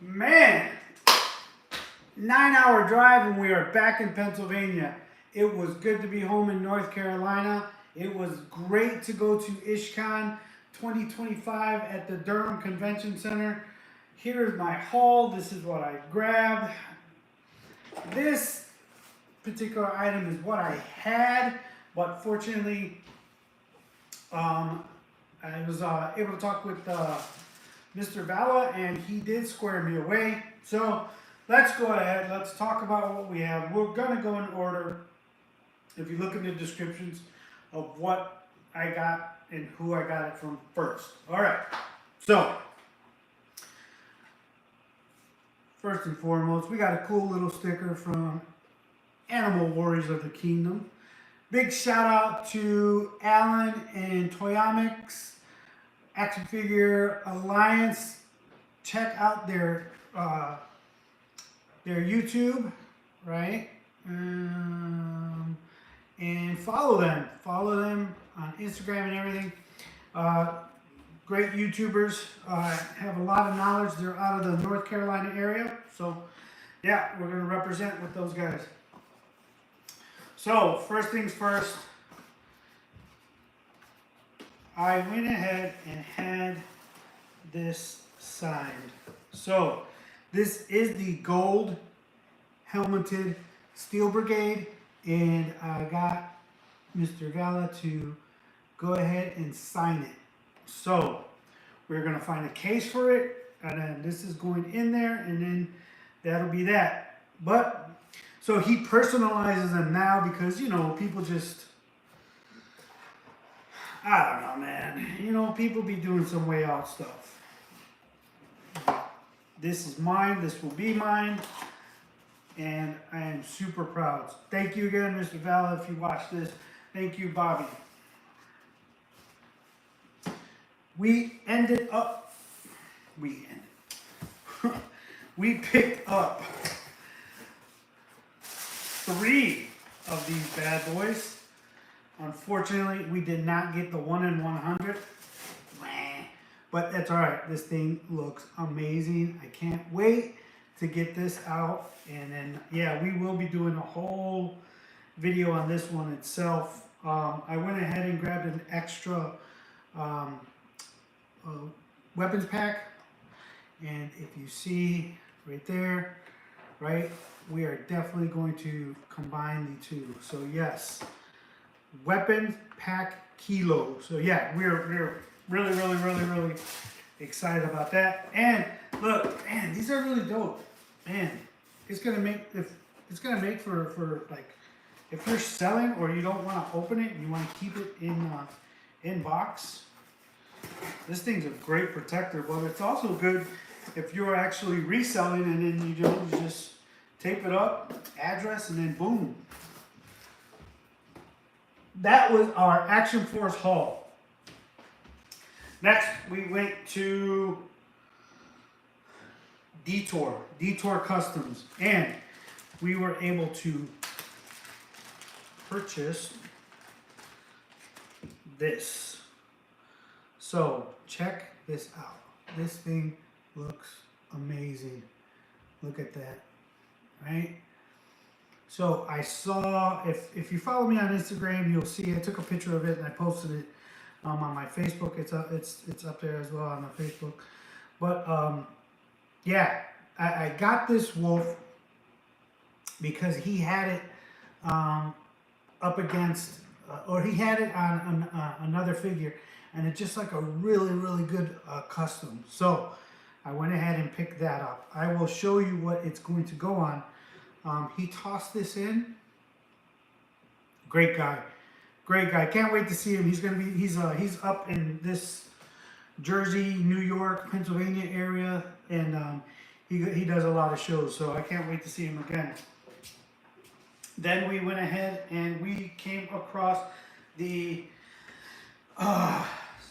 Man, 9-hour drive and we are back in Pennsylvania. It was good to be home in North Carolina. It was great to go to IshCon 2025 at the Durham Convention Center. Here's my haul. This is what I grabbed. This particular item is what I had, but fortunately, I was able to talk with Mr. Vala, and he did square me away. So let's go ahead. Let's talk about what we have. We're going to go in order. If you look in the descriptions of what I got and who I got it from first. All right. So first and foremost, we got a cool little sticker from Animal Warriors of the Kingdom. Big shout out to Alan and Toyamics Action Figure Alliance. Check out their YouTube, right? And follow them. Follow them on Instagram and everything. Great YouTubers. Have a lot of knowledge. They're out of the North Carolina area. So, yeah, we're going to represent with those guys. So, first things first. I went ahead and had this signed. So, this is the gold helmeted Steel Brigade, and I got Mr. Vala to go ahead and sign it. So, we're going to find a case for it, and then this is going in there, and then that'll be that. But, so he personalizes them now because, you know, people just... I don't know, man. You know, people be doing some way out stuff. This is mine. This will be mine. And I am super proud. Thank you again, Mr. Vala, if you watch this. Thank you, Bobby. We picked up 3 of these bad boys. Unfortunately, we did not get the 1 in 100. But that's all right. This thing looks amazing. I can't wait to get this out. And then, yeah, we will be doing a whole video on this one itself. I went ahead and grabbed an extra weapons pack. And if you see right there, right, we are definitely going to combine the two. So, yes. Weapons pack kilo. So yeah, we're really excited about that. And look, man, these are really dope. Man, it's gonna make for like if you're selling or you don't want to open it and you want to keep it in box. This thing's a great protector, but it's also good if you're actually reselling and then you just tape it up, address, and then boom. That was our Action Force haul. Next, we went to DTour Customs, and we were able to purchase this. So, check this out. This thing looks amazing. Look at that, right? So I saw, if you follow me on Instagram, you'll see I took a picture of it and I posted it on my Facebook. It's up there as well on my Facebook. But yeah, I got this wolf because he had it up against, or he had it on another figure, and it's just like a really good custom. So I went ahead and picked that up. I will show you what it's going to go on. He tossed this in. Great guy. Can't wait to see him. He's up in this Jersey, New York, Pennsylvania area, and he does a lot of shows. So I can't wait to see him again. Then we went ahead and we came across the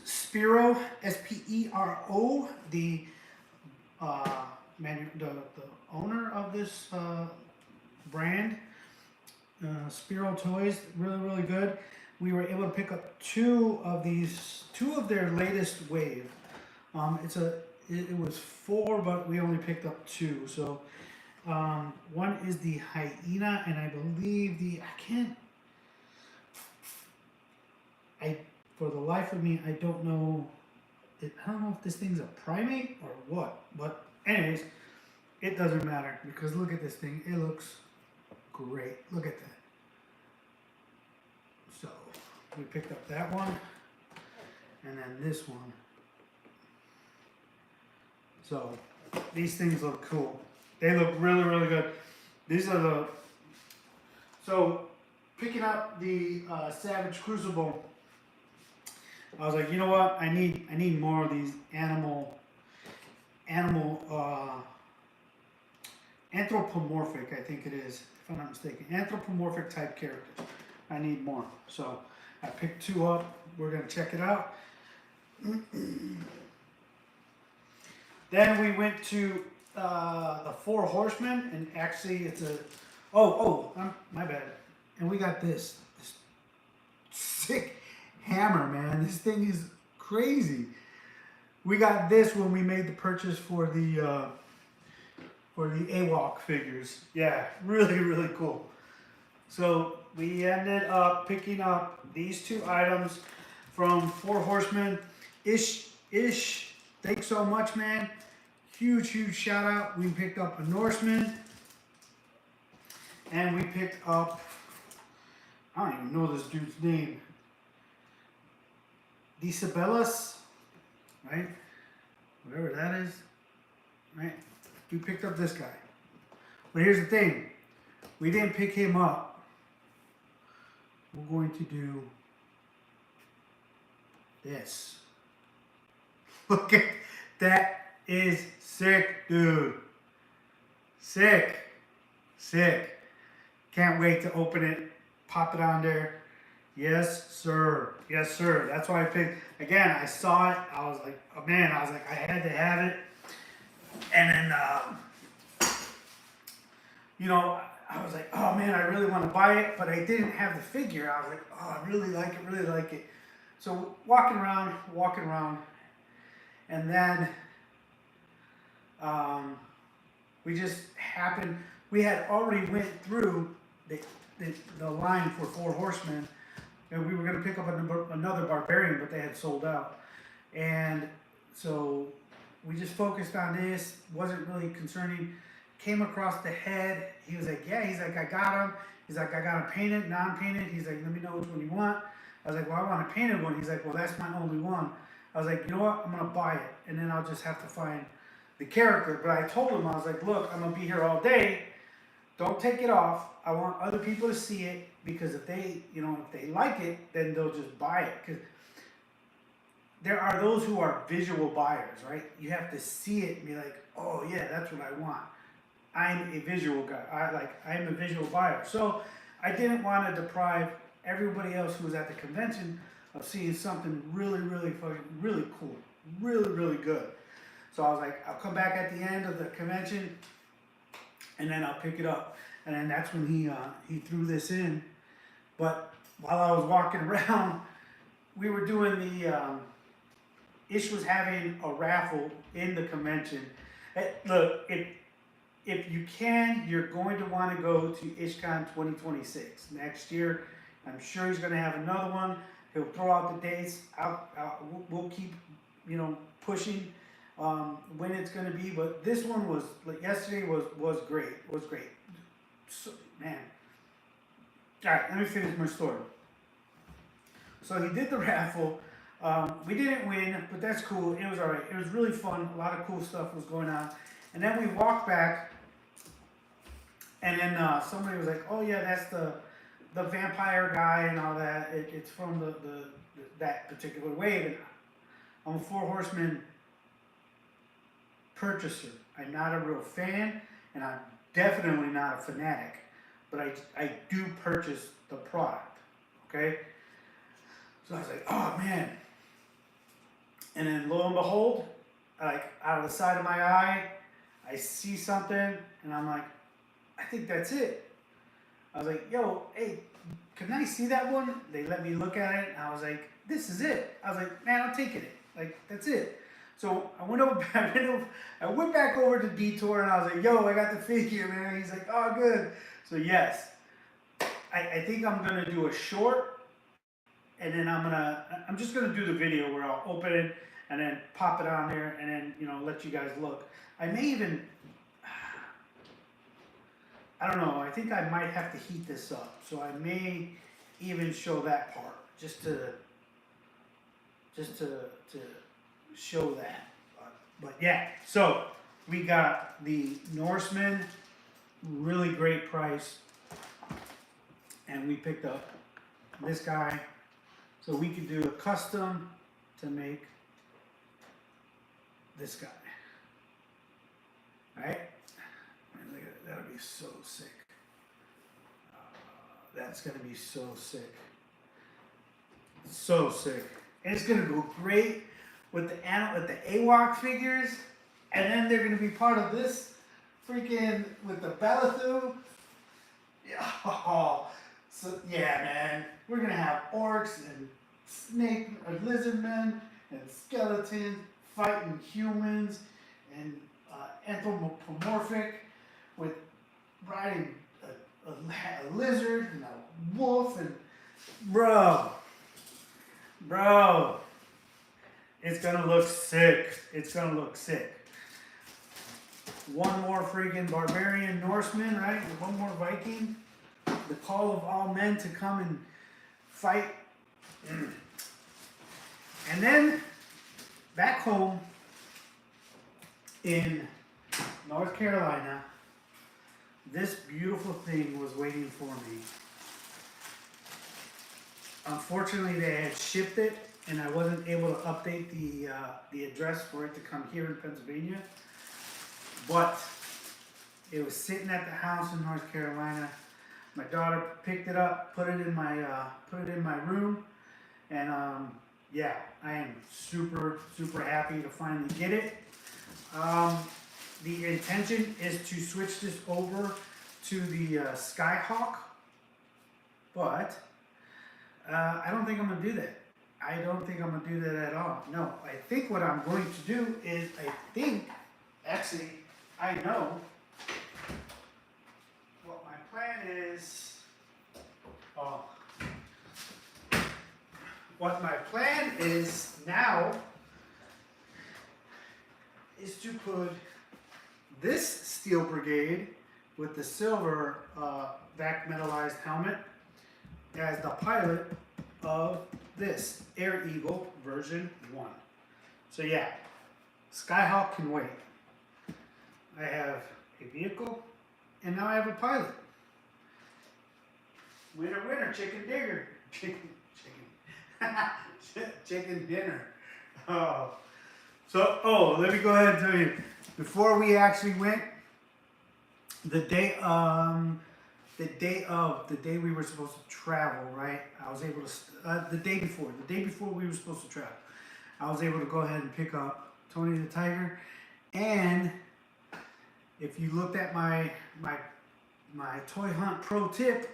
Spero, S-P-E-R-O, the owner of this brand, Spero Toys, really good. We were able to pick up 2 of their latest wave. It's it was 4, but we only picked up 2. So one is the hyena, and I believe for the life of me, I don't know. I don't know if this thing's a primate or what. But anyways, it doesn't matter because look at this thing. It looks great. Look at that. So we picked up that one, and then this one. So these things look cool. They look really, really good. These are so picking up the Savage Crucible, I was like, you know what? I need more of these animal anthropomorphic, I think it is, if I'm not mistaken. Anthropomorphic type characters. I need more. So I picked 2 up. We're gonna check it out. Then we went to the 4Horseman, and actually it's a my bad. And we got this sick hammer, man. This thing is crazy. We got this when we made the purchase for the AWOK figures. Yeah, really, really cool. So we ended up picking up these 2 items from 4Horseman. Ish, thanks so much, man. Huge, huge shout out. We picked up a Norseman, and we picked up, I don't even know this dude's name. L.O.S.T, right? Whatever that is, right? We picked up this guy. But here's the thing. We didn't pick him up. We're going to do this. Look at that. Is sick, dude. Sick. Can't wait to open it, pop it on there. Yes, sir. Yes, sir. That's why I picked. Again, I saw it. I was like, oh man, I had to have it. And then, I was like, oh man, I really want to buy it, but I didn't have the figure. I was like, oh, I really like it. So walking around, and then we just happened. We had already went through the line for 4Horsemen, and we were going to pick up another barbarian, but they had sold out. And so we just focused on this. Wasn't really concerning. Came across the head. He was like, yeah. He's like, I got him. He's like, I got him painted, non-painted. He's like, let me know which one you want. I was like, well, I want a painted one. He's like, well, that's my only one. I was like, you know what? I'm going to buy it, and then I'll just have to find the character. But I told him, I was like, look, I'm going to be here all day. Don't take it off. I want other people to see it, because if they like it, then they'll just buy it. Because there are those who are visual buyers, right? You have to see it and be like, oh yeah, that's what I want. I'm a visual guy. I'm a visual buyer. So I didn't want to deprive everybody else who was at the convention of seeing something really, really fucking, really cool, really, really good. So I was like, I'll come back at the end of the convention, and then I'll pick it up. And then that's when he threw this in. But while I was walking around, we were doing the Ish was having a raffle in the convention. Look, if you can, you're going to want to go to IshCon 2026 next year. I'm sure he's going to have another one. He'll throw out the dates. We'll keep, pushing when it's going to be. But this one was, like yesterday, was great. Was great. So, man. All right, let me finish my story. So he did the raffle. We didn't win, but that's cool. It was all right. It was really fun. A lot of cool stuff was going on. And then we walked back, and then somebody was like, "Oh yeah, that's the vampire guy and all that. It's from that particular wave." And I'm a 4Horseman purchaser. I'm not a real fan, and I'm definitely not a fanatic. But I do purchase the product. Okay. So I was like, "Oh man." And then lo and behold, like out of the side of my eye, I see something, and I'm like, I think that's it. I was like, yo, hey, can I see that one? They let me look at it, and I was like, this is it. I was like, man, I'm taking it. Like, that's it. So I went over, I went back over to DTour and I was like, yo, I got the figure, man. He's like, oh, good. So yes, I think I'm gonna do a short, and then I'm just gonna do the video where I'll open it and then pop it on there, and then let you guys look. I may even, I don't know. I think I might have to heat this up, so I may even show that part just to show that. But yeah, so we got the Norseman, really great price, and we picked up this guy, so we could do a custom to make this guy. All right? And look at it. That'll be so sick. That's gonna be so sick. So sick. And it's gonna go great with the AWOK figures, and then they're gonna be part of this freaking with the Bellethu. Oh, so yeah, man, we're gonna have orcs and snake or lizard men and skeletons fighting humans and anthropomorphic with riding a lizard and a wolf and bro, it's gonna look sick. It's gonna look sick. One more freaking barbarian Norseman, right? One more Viking. The call of all men to come and fight. And then back home in North Carolina, this beautiful thing was waiting for me. Unfortunately, they had shipped it, and I wasn't able to update the address for it to come here in Pennsylvania. But it was sitting at the house in North Carolina. My daughter picked it up, put it in my room, and yeah, I am super happy to finally get it. The intention is to switch this over to the Skyhawk, but I don't think I'm gonna do that. I don't think I'm gonna do that at all. No, I think what I'm going to do is I know what my plan is. What my plan is now is to put this Steel Brigade with the silver back metallized helmet as the pilot of this Air Eagle version 1. So yeah, Skyhawk can wait. I have a vehicle, and now I have a pilot. Winner, winner, chicken dinner. Chicken dinner. Oh. So, let me go ahead and tell you, before we actually went, the day we were supposed to travel, right? I was able to, the day before we were supposed to travel, I was able to go ahead and pick up Tony the Tiger. And if you looked at my Toy Hunt pro tip,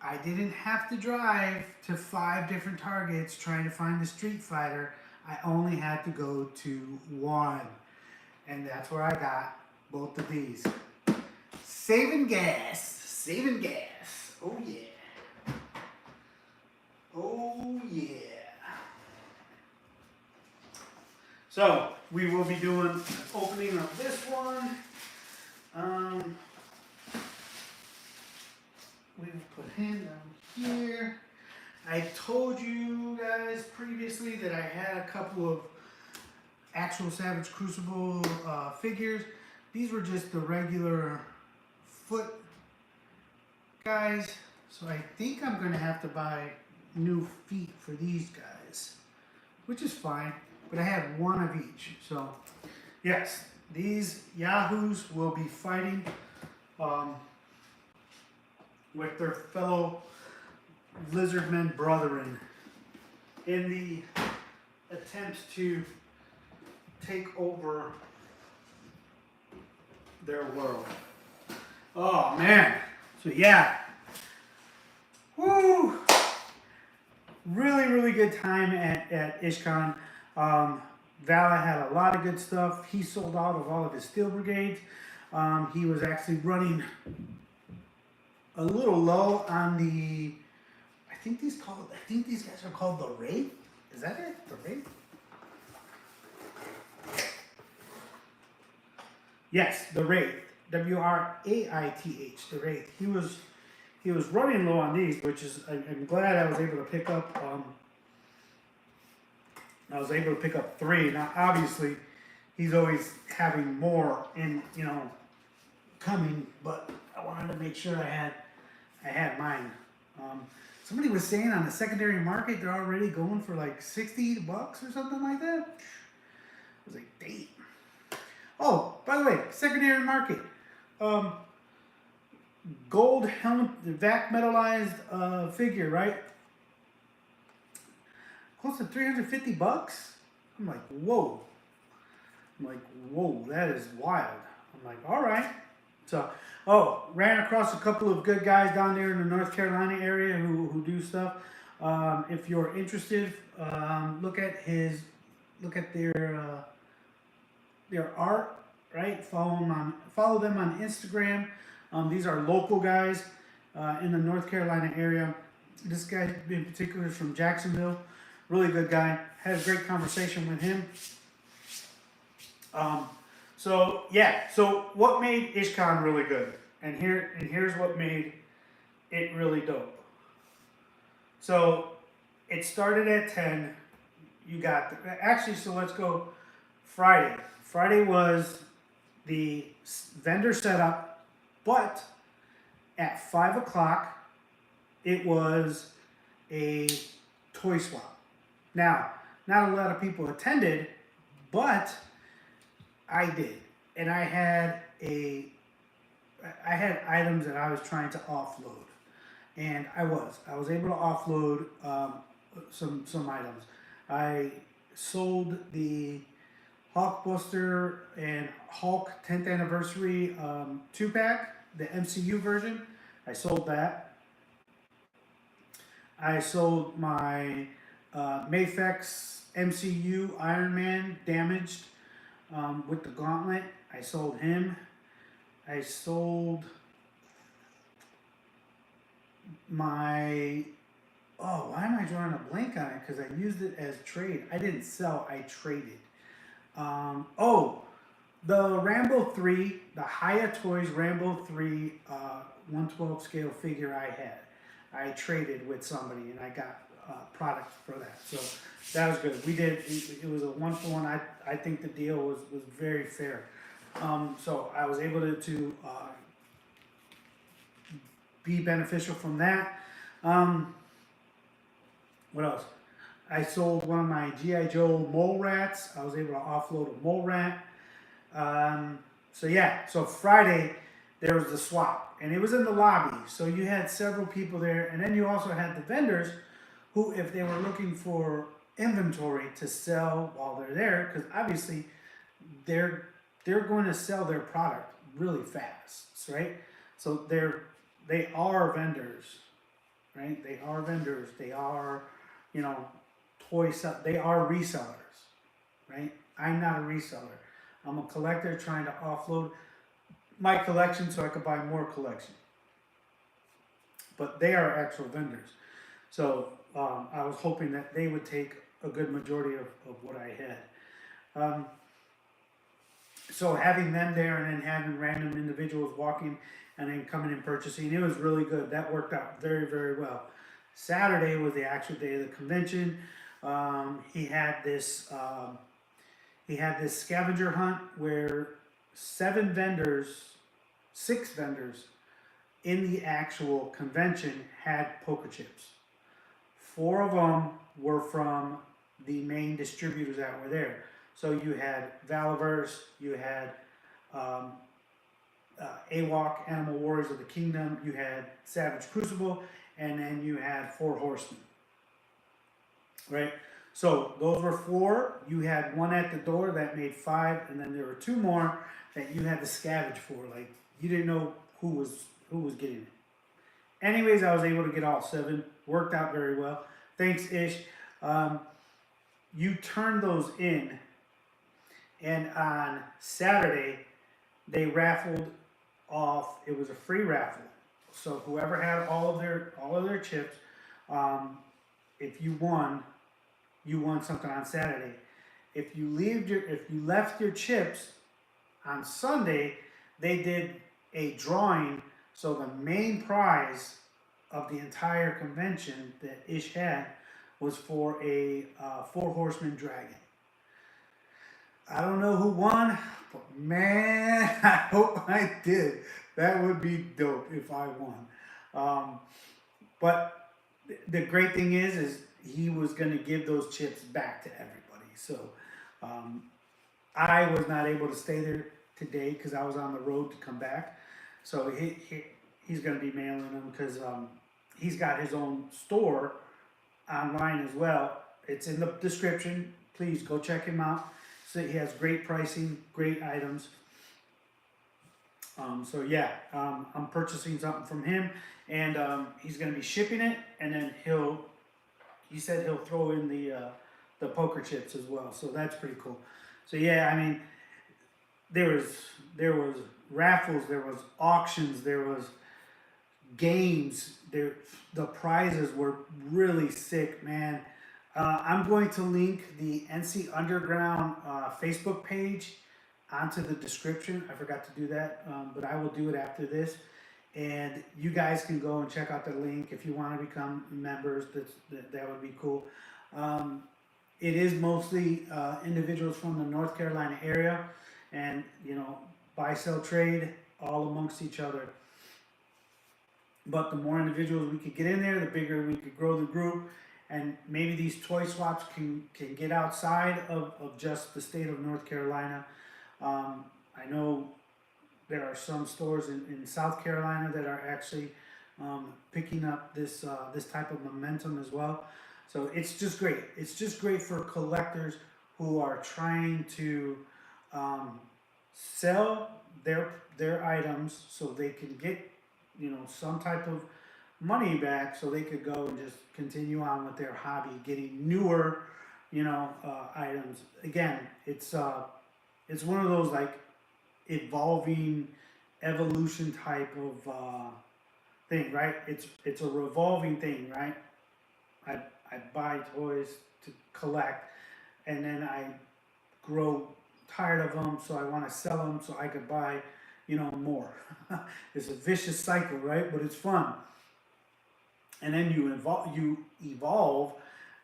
I didn't have to drive to 5 different targets trying to find the Street Fighter. I only had to go to 1. And that's where I got both of these. Saving gas. Oh yeah. Oh yeah. So we will be doing an opening of this one. We will put him down here. I told you guys previously that I had a couple of actual Savage Crucible figures. These were just the regular foot guys. So I think I'm going to have to buy new feet for these guys, which is fine. But I have one of each. So yes, these Yahoos will be fighting with their fellow lizardmen brethren in the attempts to take over their world. Oh man. So yeah. Woo! Really good time at IshCon. Vala had a lot of good stuff. He sold out of all of his steel brigades. He was actually running a little low on the, I think these guys are called the Wraith. Is that it? The Wraith? Yes, the Wraith. WRAITH, the Wraith. He was running low on these, which is, I'm glad I was able to pick up. I was able to pick up 3. Now, obviously, he's always having more in, coming, but I wanted to make sure I had mine. Somebody was saying on the secondary market they're already going for like $60 or something like that. I was like, dang. Oh, by the way, secondary market. Gold helmet, vac metallized figure, right? Close to $350. I'm like, whoa. That is wild. I'm like, all right. So, ran across a couple of good guys down there in the North Carolina area who do stuff. If you're interested, look at their art, right? Follow them on Instagram. These are local guys in the North Carolina area. This guy in particular is from Jacksonville. Really good guy. Had a great conversation with him. So what made IshCon really good? And here's what made it really dope. So it started at 10. So let's go Friday. Friday was the vendor setup, but at 5 o'clock it was a toy swap. Now, not a lot of people attended, but I did, and I had items that I was trying to offload, and I was able to offload some items. I sold the Hulkbuster and Hulk 10th anniversary 2-pack, the MCU version. I sold that. I sold my Mafex MCU Iron Man damaged with the gauntlet. I sold him. I sold my, why am I drawing a blank on it? Because I used it as trade. I didn't sell, I traded. The Rambo 3, the Hiya Toys Rambo 3 112 scale figure I traded with somebody and I got product for that. So that was good. It was a 1-for-1. I think the deal was very fair. So I was able to be beneficial from that. What else? I sold one of my G.I. Joe mole rats. I was able to offload a mole rat. So Friday there was the swap and it was in the lobby. So you had several people there, and then you also had the vendors who, if they were looking for inventory to sell while they're there, because obviously they're going to sell their product really fast, right? So they are vendors, right? They are vendors. They are, they are resellers, right? I'm not a reseller. I'm a collector trying to offload my collection so I could buy more collection. But they are actual vendors. So I was hoping that they would take a good majority of what I had. So having them there and then having random individuals walking and then coming and purchasing, it was really good. That worked out very, very well. Saturday was the actual day of the convention. He had this scavenger hunt where 6 vendors in the actual convention had poker chips. 4 of them were from the main distributors that were there. So you had Valaverse, you had AWOK, Animal Warriors of the Kingdom, you had Savage Crucible, and then you had 4Horseman. Right? So those were 4. You had 1 at the door that made 5, and then there were 2 more that you had to scavenge for. Like, you didn't know who was getting it. Anyways, I was able to get all 7. Worked out very well. Thanks, Ish. You turn those in And on Saturday, they raffled off. It was a free raffle. So whoever had all of their chips, um, if you won something on Saturday. If you left your chips on Sunday, they did a drawing. So the main prize of the entire convention that Ish had was for a 4 Horseman dragon. I don't know who won, but man, I hope I did. That would be dope if I won. Um, but the great thing is he was going to give those chips back to everybody. So um, I was not able to stay there today because I was on the road to come back. So he's going to be mailing them because he's got his own store online as well. It's in the description. Please go check him out. So he has great pricing, great items. So yeah, I'm purchasing something from him, and he's going to be shipping it, and then he said he'll throw in the poker chips as well. So that's pretty cool. So yeah, I mean, there was raffles, there was auctions, there was games. The prizes were really sick, man. I'm going to link the NC Underground Facebook page onto the description. I forgot to do that, but I will do it after this. And you guys can go and check out the link if you want to become members. That would be cool. It is mostly individuals from the North Carolina area, and buy, sell, trade all amongst each other. But the more individuals we could get in there, the bigger we could grow the group. And maybe these toy swaps can get outside of just the state of North Carolina. I know there are some stores in South Carolina that are actually picking up this type of momentum as well. So it's just great. It's just great for collectors who are trying to sell their items so they can get some type of money back, so they could go and just continue on with their hobby, getting newer items. Again, it's one of those like evolving evolution type of thing, right? It's a revolving thing, right? I buy toys to collect, and then I grow tired of them, so I want to sell them so I could buy more. It's a vicious cycle, right? But it's fun. And then you evolve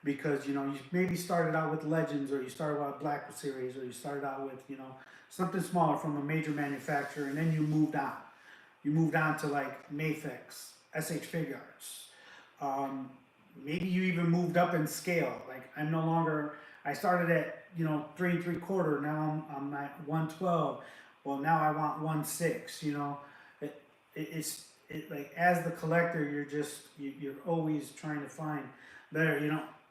because you maybe started out with Legends, or you started out with Black Series, or you started out with something smaller from a major manufacturer, and then you moved on. You moved on to like Mafex, SH Figuarts. Maybe you even moved up in scale. Like I'm no longer. I started at 3 3/4. Now I'm at 112. Well, now I want 1/6. It's like as the collector, you're always trying to find better.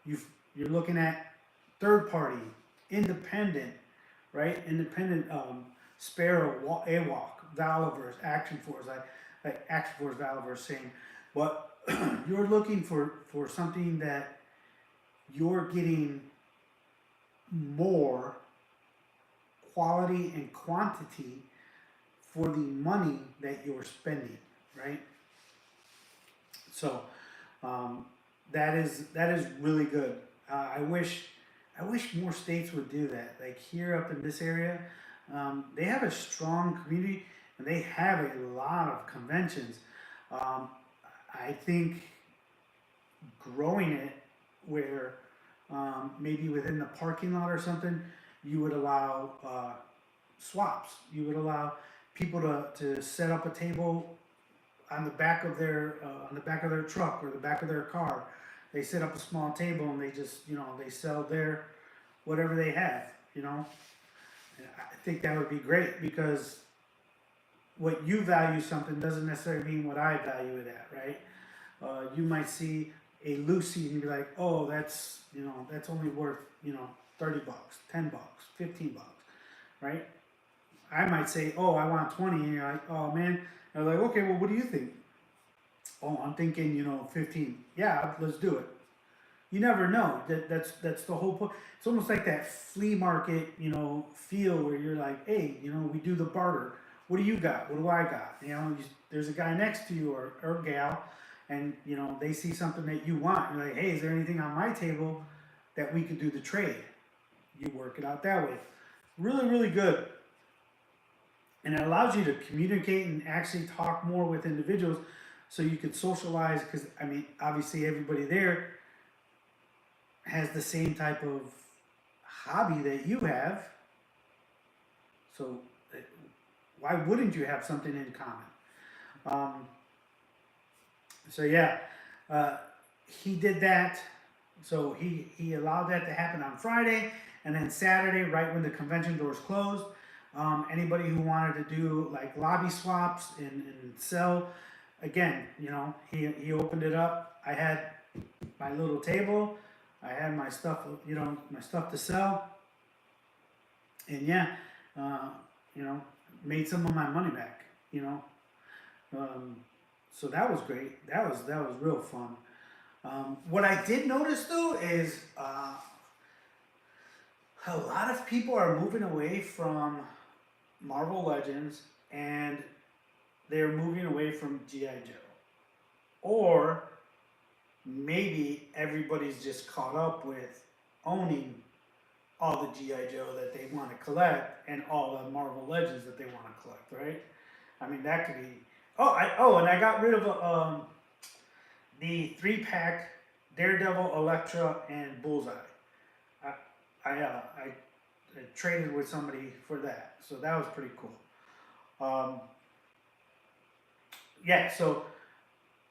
You're looking at third party, independent, right? Independent, Sparrow, AWOK, Valorverse, Action Force, like Action Force, Valorverse, same. But you're looking for something that you're getting more quality and quantity for the money that you're spending, right? So that is really good. I wish more states would do that. Like here up in this area, they have a strong community and they have a lot of conventions. I think growing it where maybe within the parking lot or something, you would allow swaps. You would allow people to set up a table on the back of their truck or the back of their car. They set up a small table and they just they sell their whatever they have. I think that would be great because what you value something doesn't necessarily mean what I value it at, right? You might see a Lucy and be like, oh, that's only worth $30, $10, $15, right? I might say, oh, I want 20, and you're like, oh man. And they're like, okay, well, what do you think? Oh, I'm thinking 15. Yeah, let's do it. You never know. That's the whole point. It's almost like that flea market, feel where you're like, hey, we do the barter. What do you got? What do I got? There's a guy next to you or gal, and they see something that you want. You're like, hey, is there anything on my table that we could do the trade? You work it out that way. Really, really good. And it allows you to communicate and actually talk more with individuals so you could socialize because, I mean, obviously everybody there has the same type of hobby that you have. So why wouldn't you have something in common? So yeah, he did that. So he allowed that to happen on Friday, and then Saturday, right when the convention doors closed, anybody who wanted to do like lobby swaps and sell, again, he opened it up. I had my little table. I had my stuff, my stuff to sell, and yeah, uh, made some of my money back. So that was great. That was real fun. What I did notice though is a lot of people are moving away from Marvel Legends and they're moving away from G.I. Joe. Or maybe everybody's just caught up with owning all the G.I. Joe that they want to collect and all the Marvel Legends that they want to collect, right? I mean, that could be. And I got rid of the 3-pack Daredevil, Elektra, and Bullseye. I traded with somebody for that, so that was pretty cool. Yeah, so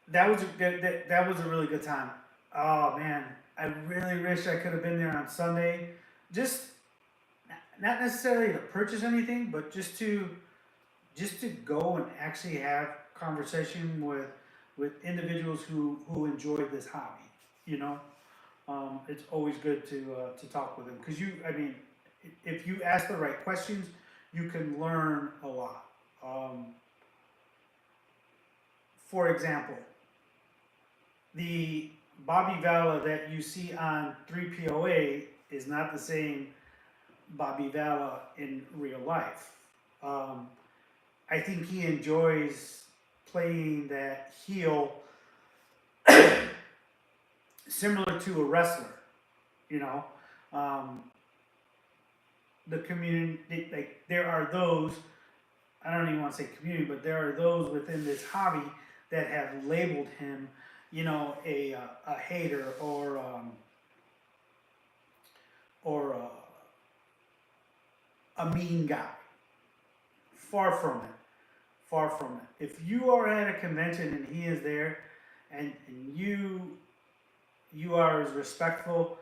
that was a really good time. Oh man, I really wish I could have been there on Sunday. Just not necessarily to purchase anything, but just to go and actually have conversation with individuals who enjoy this hobby. You know, it's always good to talk with them because if you ask the right questions, you can learn a lot. For example, the Bobby Valla that you see on 3POA is not the same Bobby Valla in real life. I think he enjoys playing that heel similar to a wrestler, you know. The community, like, there are those, I don't even want to say community, but there are those within this hobby that have labeled him, a hater or a mean guy. Far from it. Far from it. If you are at a convention and he is there, and you are as respectful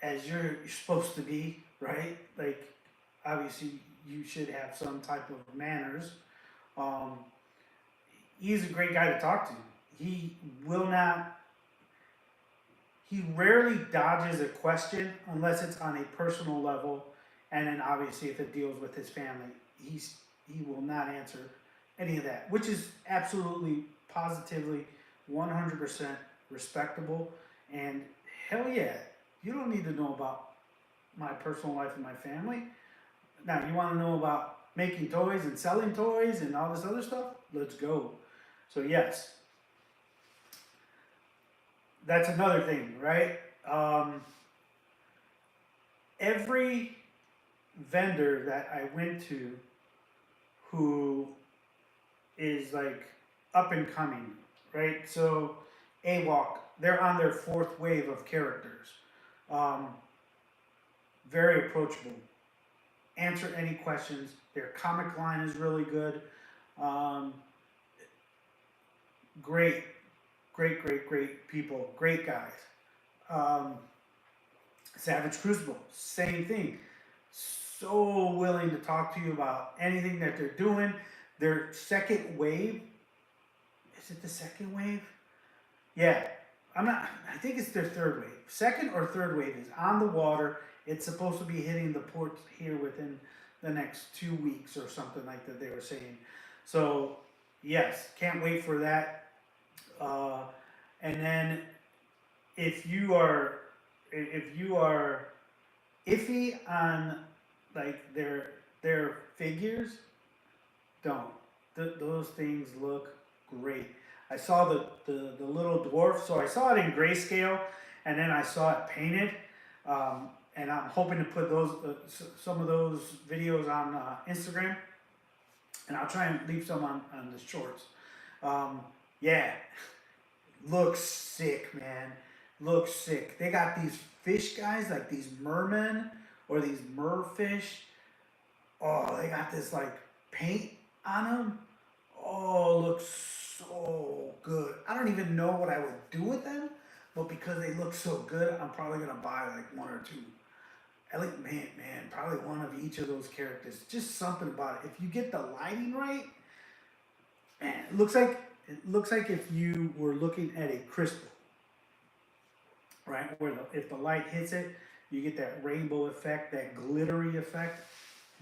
as you're supposed to be, right? Like, obviously, you should have some type of manners. He's a great guy to talk to. He will not. He rarely dodges a question unless it's on a personal level, and then obviously if it deals with his family, he will not answer any of that, which is absolutely, positively, 100% respectable. And hell yeah, you don't need to know about my personal life and my family. Now, you want to know about making toys and selling toys and all this other stuff? Let's go. So yes, that's another thing, right? Every vendor that I went to who is like up and coming, right? So AWOK, they're on their 4th wave of characters. Very approachable. Answer any questions. Their comic line is really good. Great people, great guys. Savage Crucible, same thing. So willing to talk to you about anything that they're doing. Their 2nd wave, is it the 2nd wave? Yeah, I think it's their 3rd wave. 2nd or 3rd wave is on the water. It's supposed to be hitting the ports here within the next 2 weeks or something like that, they were saying. So yes, can't wait for that. And then if you are iffy on like their figures, don't. Those things look great. I saw the little dwarf, so I saw it in grayscale, and then I saw it painted. And I'm hoping to put those some of those videos on Instagram, and I'll try and leave some on the shorts. Yeah, looks sick, man. Looks sick. They got these fish guys, like these mermen or these merfish. Oh, they got this like paint on them. Oh, looks so good. I don't even know what I would do with them, but because they look so good, I'm probably gonna buy like one or two. I like man, probably one of each of those characters. Just something about it. If you get the lighting right, man, it looks like if you were looking at a crystal, right? Where if the light hits it, you get that rainbow effect, that glittery effect.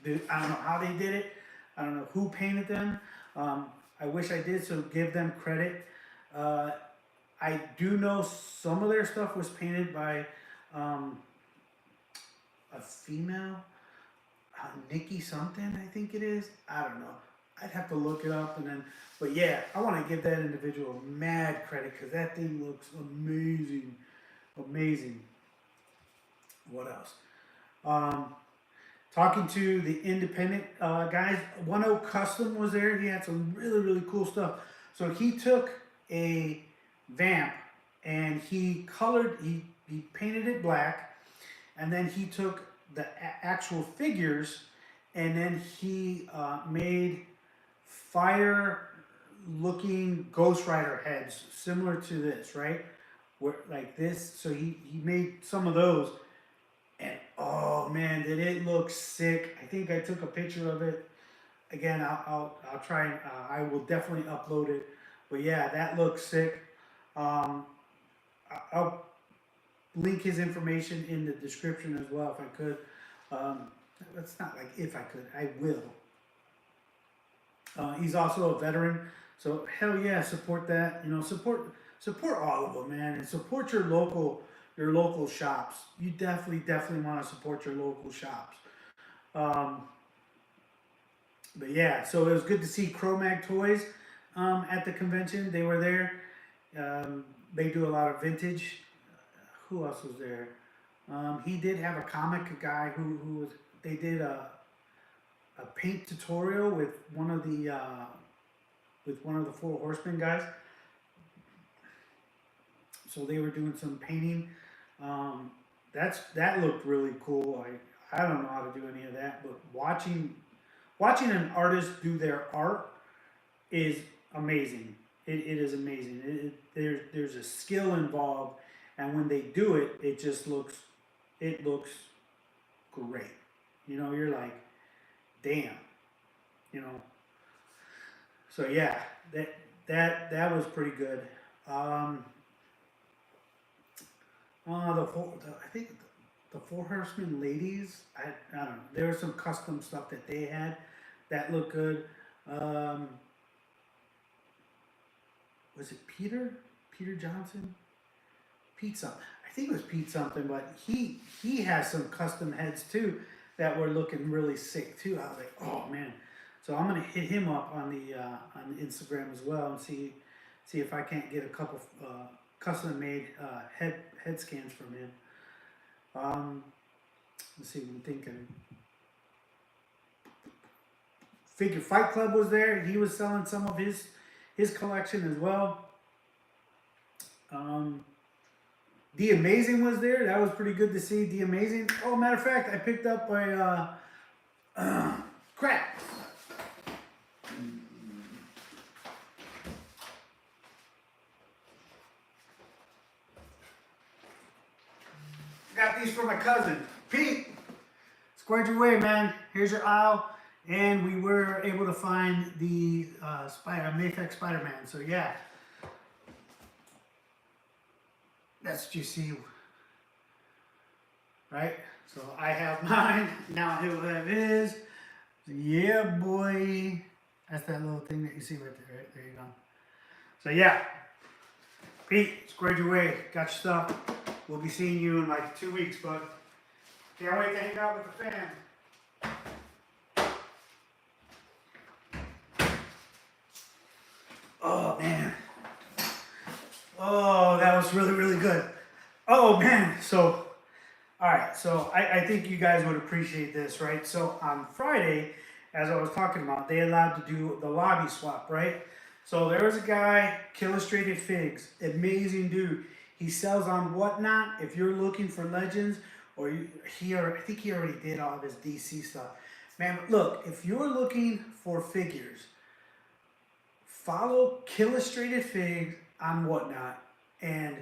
Dude, I don't know how they did it. I don't know who painted them. I wish I did, so give them credit. I do know some of their stuff was painted by a female, Nikki something, I think it is. I don't know. I'd have to look it up and then, but yeah, I want to give that individual mad credit because that thing looks amazing, amazing. What else? Talking to the independent guys, 1O Custom was there. He had some really cool stuff. So he took a vamp and he painted it black, and then he took the actual figures and then he made fire looking Ghost Rider heads similar to this, right? Where, like this. So he made some of those. And oh man, did it look sick. I think I took a picture of it. Again, I'll try and I will definitely upload it. But yeah, that looks sick. I'll link his information in the description as well if I could. It's not like if I could, I will. He's also a veteran, so hell yeah, support that. You know, support all of them, man, and support your local shops. You definitely want to support your local shops. But yeah, so it was good to see Cro-Mag Toys at the convention. They were there. They do a lot of vintage. Who else was there? He did have a comic guy who was. They did a paint tutorial with one of the 4Horseman guys. So they were doing some painting. That looked really cool. I don't know how to do any of that, but watching an artist do their art is amazing. It is amazing. There's a skill involved, and when they do it, it looks great. You know, you're like, damn. You know. So yeah, that was pretty good. I think the 4Horseman ladies, I don't know. There was some custom stuff that they had that looked good. Was it Peter Johnson? Pete something. I think it was Pete something, but he has some custom heads too that were looking really sick too. I was like, oh man. So I'm gonna hit him up on the Instagram as well and see if I can't get a couple custom made head scans from him. Let's see what I'm thinking. Figure Fight Club was there. He was selling some of his collection as well. The Amazing was there. That was pretty good to see. The Amazing. Oh, matter of fact, I picked up a crap. Got these for my cousin, Pete. Squared your way, man. Here's your aisle. And we were able to find the Mayfix Spider-Man. So yeah. That's what you see. Right? So I have mine. Now he'll have his. Yeah, boy. That's that little thing that you see right there. Right? There you go. So yeah. Pete, squared your way. Got your stuff. We'll be seeing you in like 2 weeks, bud. Can't wait to hang out with the fam. Oh, man. Oh, that was really, really good. Oh, man. So, all right. So, I think you guys would appreciate this, right? So, on Friday, as I was talking about, they allowed to do the lobby swap, right? So, there was a guy, Illustrated Figs. Amazing dude. He sells on Whatnot. If you're looking for legends, or I think he already did all of his DC stuff. Man, look, if you're looking for figures, follow Illustrated Figs on Whatnot, and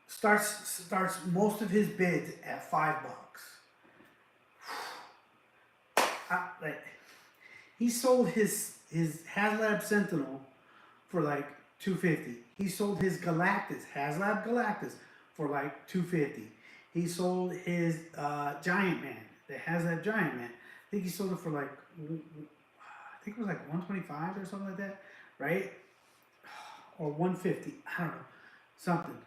starts most of his bids at $5. Like, he sold his HasLab Sentinel for like $250. He sold his HasLab Galactus for like $250. He sold his Giant Man, the HasLab Giant Man. I think he sold it for like, I think it was like $125 or something like that, right? Or $150. I don't know, something.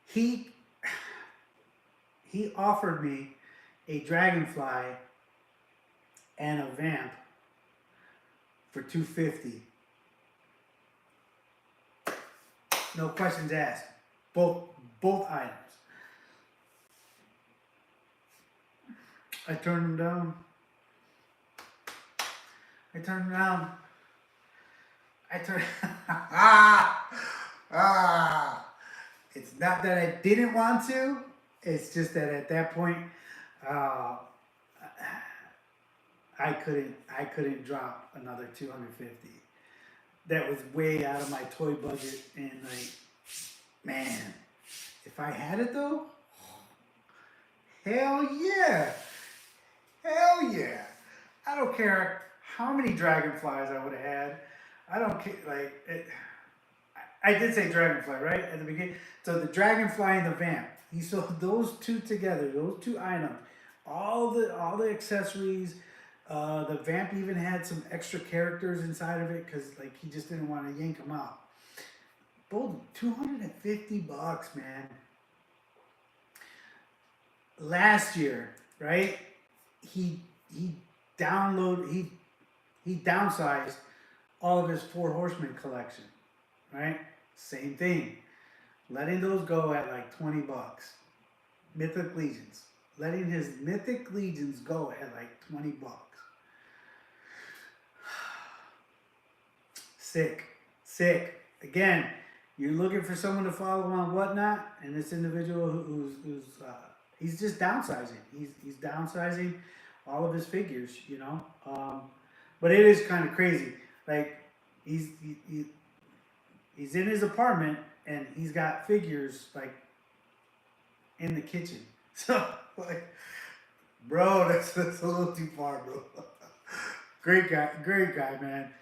He offered me a Dragonfly and a Vamp for $250. No questions asked. Both items. I turned them down. It's not that I didn't want to. It's just that at that point, I couldn't drop another $250. That was way out of my toy budget, and like, man, if I had it though, hell yeah. I don't care how many Dragonflies I would have had. I don't care, like, I did say Dragonfly, right, at the beginning. So the Dragonfly and the Vamp, he sold those two together, those two items, all the accessories. The Vamp even had some extra characters inside of it because like he just didn't want to yank them out. Both $250, man. Last year, right? He downsized all of his 4 Horseman collection, right? Same thing. Letting those go at like $20. Mythic Legions. Letting his Mythic Legions go at like $20. Sick. Again, you're looking for someone to follow on Whatnot, and this individual who's he's just downsizing. He's downsizing all of his figures, you know. But it is kind of crazy. Like he's in his apartment and he's got figures like in the kitchen. So like, bro, that's a little too far, bro. Great guy, man.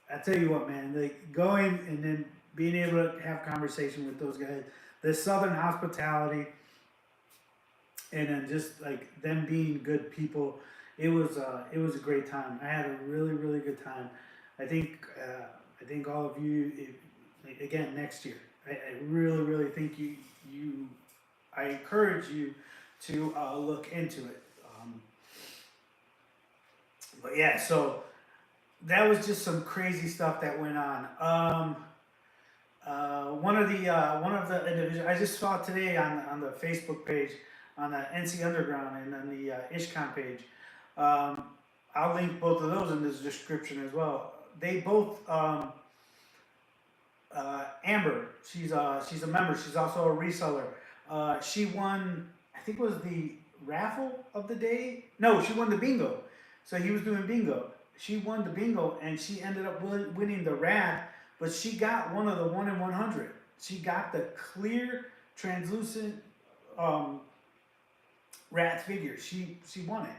I tell you what, man, like going and then being able to have conversation with those guys, the Southern hospitality, and then just like them being good people, it was a great time. I had a really, really good time. I think all of you, again, next year, I really, really think I encourage you to look into it. But yeah, so that was just some crazy stuff that went on. One of the individuals I just saw today on the Facebook page, on the NC Underground and on the IshCon page. I'll link both of those in this description as well. They both, Amber, she's a member. She's also a reseller. She won, I think it was the raffle of the day. No, she won the bingo. So he was doing bingo. She won the bingo and she ended up winning the rat, but she got one of the 1 in 100. She got the clear, translucent rat figure. She won it.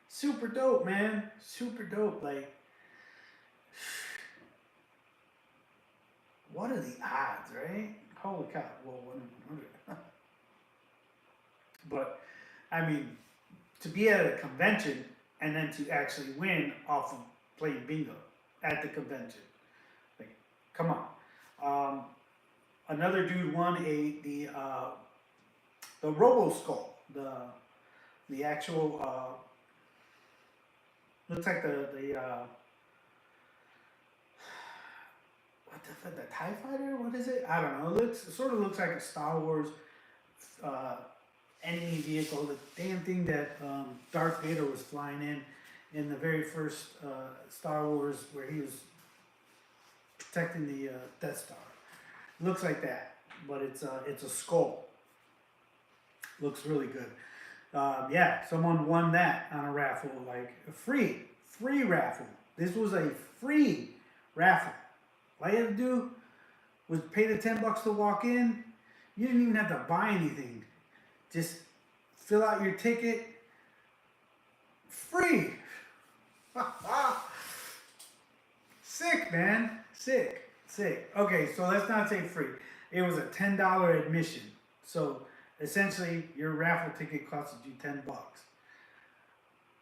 Super dope, man. Super dope. Like, what are the odds, right? Holy cow. Well, 1 in 100. But, I mean, to be at a convention and then to actually win off of playing bingo at the convention. Like, Come on. Another dude won the Robo Skull, the actual looks like the what the TIE Fighter? What is it? I don't know. It sort of looks like a Star Wars uh, enemy vehicle. The damn thing that Darth Vader was flying in the very first Star Wars, where he was protecting the Death Star. Looks like that, but it's a skull. Looks really good. Yeah, someone won that on a raffle, like a free raffle. This was a free raffle. All you had to do was pay the $10 to walk in. You didn't even have to buy anything. Just fill out your ticket. Free. Sick, man. Sick. Okay, so let's not say free. It was a $10 admission. So essentially, your raffle ticket costed you $10.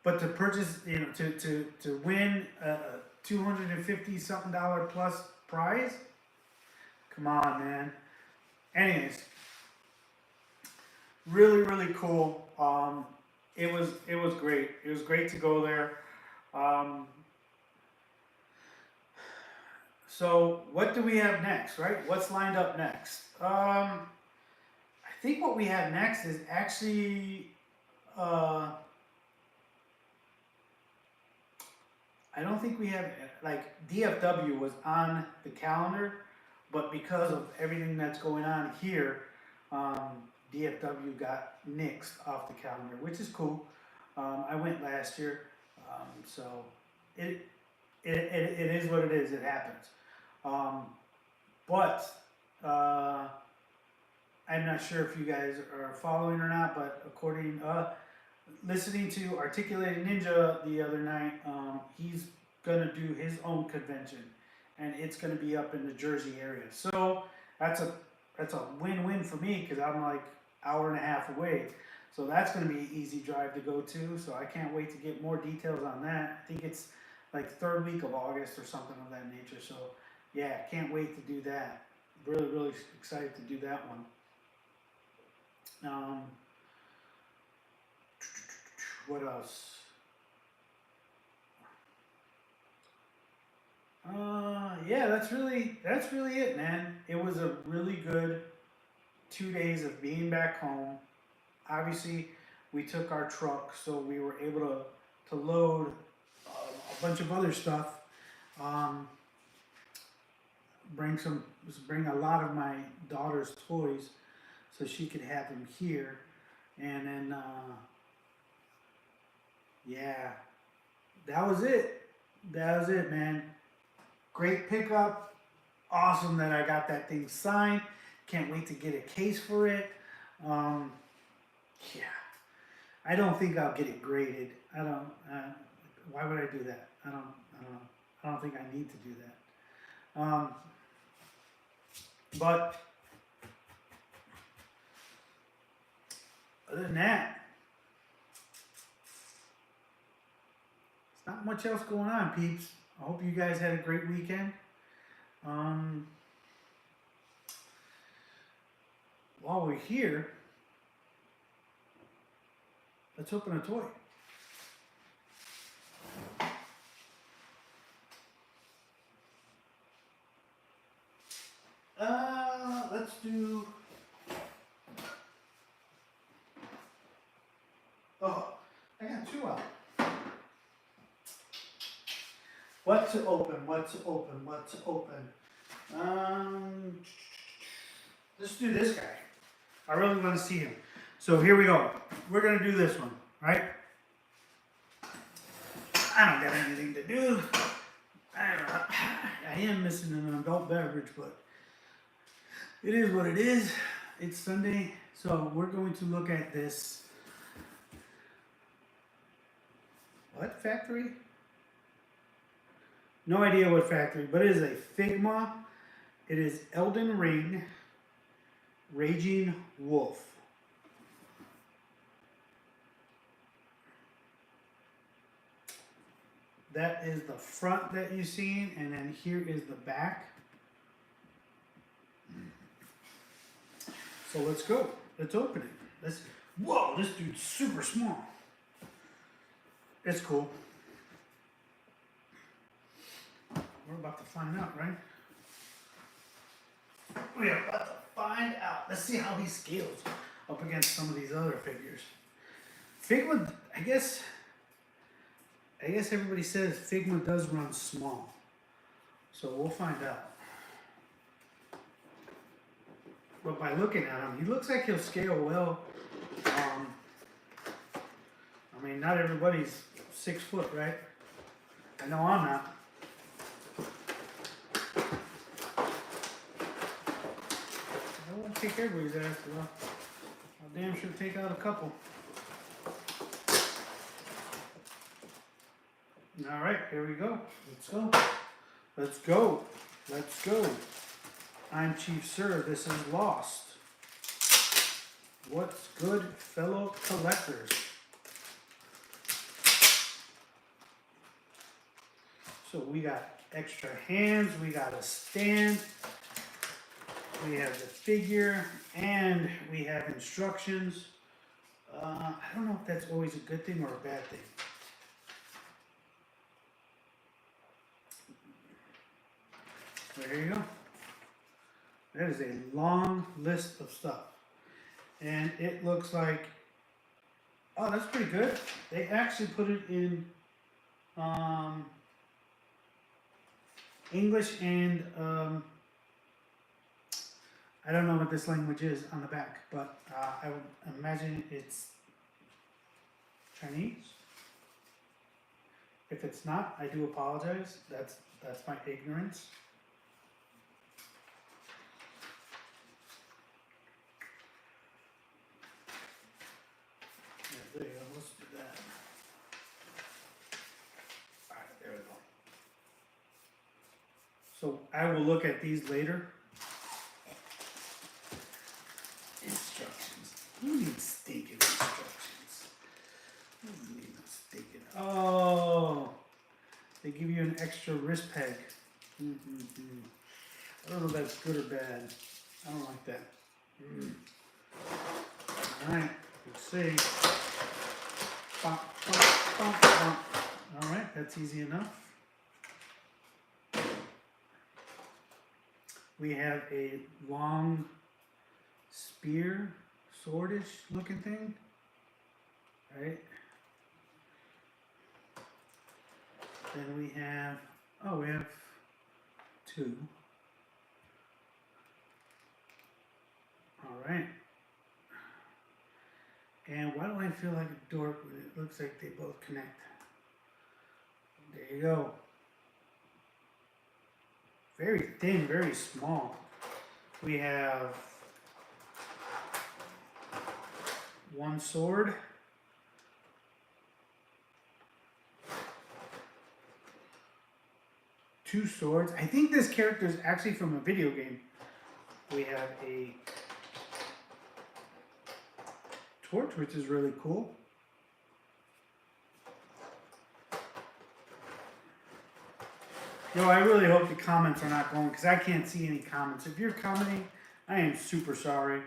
But to purchase, to win a $250 something plus prize, come on, man. Anyways, really cool. It was great. It was great to go there. So what do we have next, right? What's lined up next? I think what we have next is actually, I don't think we have, like, DFW was on the calendar, but because of everything that's going on here, DFW got nixed off the calendar, which is cool. I went last year, so it is what it is. It happens. But I'm not sure if you guys are following or not, but according listening to Articulated Ninja the other night, he's gonna do his own convention, and it's gonna be up in the Jersey area. So that's a win-win for me, because I'm like hour and a half away. So that's gonna be an easy drive to go to. So I can't wait to get more details on that. I think it's like third week of August or something of that nature. So yeah, can't wait to do that. Really excited to do that one. What else? Yeah, that's really it, man. It was a really good 2 days of being back home. Obviously, we took our truck, so we were able to load a bunch of other stuff. Bring a lot of my daughter's toys, so she could have them here, and then yeah, that was it. That was it, man. Great pickup. Awesome that I got that thing signed. Can't wait to get a case for it. Yeah, I don't think I'll get it graded. I don't. Why would I do that? I don't think I need to do that. But other than that, there's not much else going on, peeps. I hope you guys had a great weekend. While we're here, let's open a toy. Let's do. Oh, I got two out. What to open? Let's do this guy. I really want to see him. So here we go. We're going to do this one, right? I don't got anything to do. I am missing an adult beverage, but it is what it is. It's Sunday, so we're going to look at this. What factory? No idea what factory, but it is a Figma. It is Elden Ring Raging Wolf. That is the front that you've seen, and then here is the back. So let's go. Let's open it. Whoa, this dude's super small. It's cool. We're about to find out, right? We are about to find out. Let's see how he scales up against some of these other figures. Figma, I guess everybody says Figma does run small. So we'll find out. But by looking at him, he looks like he'll scale well. I mean, not everybody's 6 foot, right? I know I'm not. I won't take everybody's ass, though. I'll damn sure take out a couple. All right, here we go. Let's go. Let's go. Let's go. I'm Chief Sir. This is Lost. What's good, fellow collectors? So we got extra hands. We got a stand. We have the figure, and we have instructions. I don't know if that's always a good thing or a bad thing. There you go. That is a long list of stuff. And it looks like, oh, that's pretty good. They actually put it in English and I don't know what this language is on the back, but I would imagine it's Chinese. If it's not, I do apologize. That's my ignorance. There you go, let's do that. Alright, there we go. So I will look at these later. Instructions. Who needs stinking instructions? Who needs stinking? Oh, they give you an extra wrist peg. I don't know if that's good or bad. I don't like that. Alright, let's see. Bump, bump, bump, bump. All right, that's easy enough. We have a long spear, swordish looking thing, right? Then we have, oh, we have 2. All right. And why do I feel like a dork when it looks like they both connect? There you go. Very thin, very small. We have 1 sword. 2 swords. I think this character is actually from a video game. We have a torch, which is really cool. Yo, I really hope the comments are not going, because I can't see any comments. If you're commenting, I am super sorry.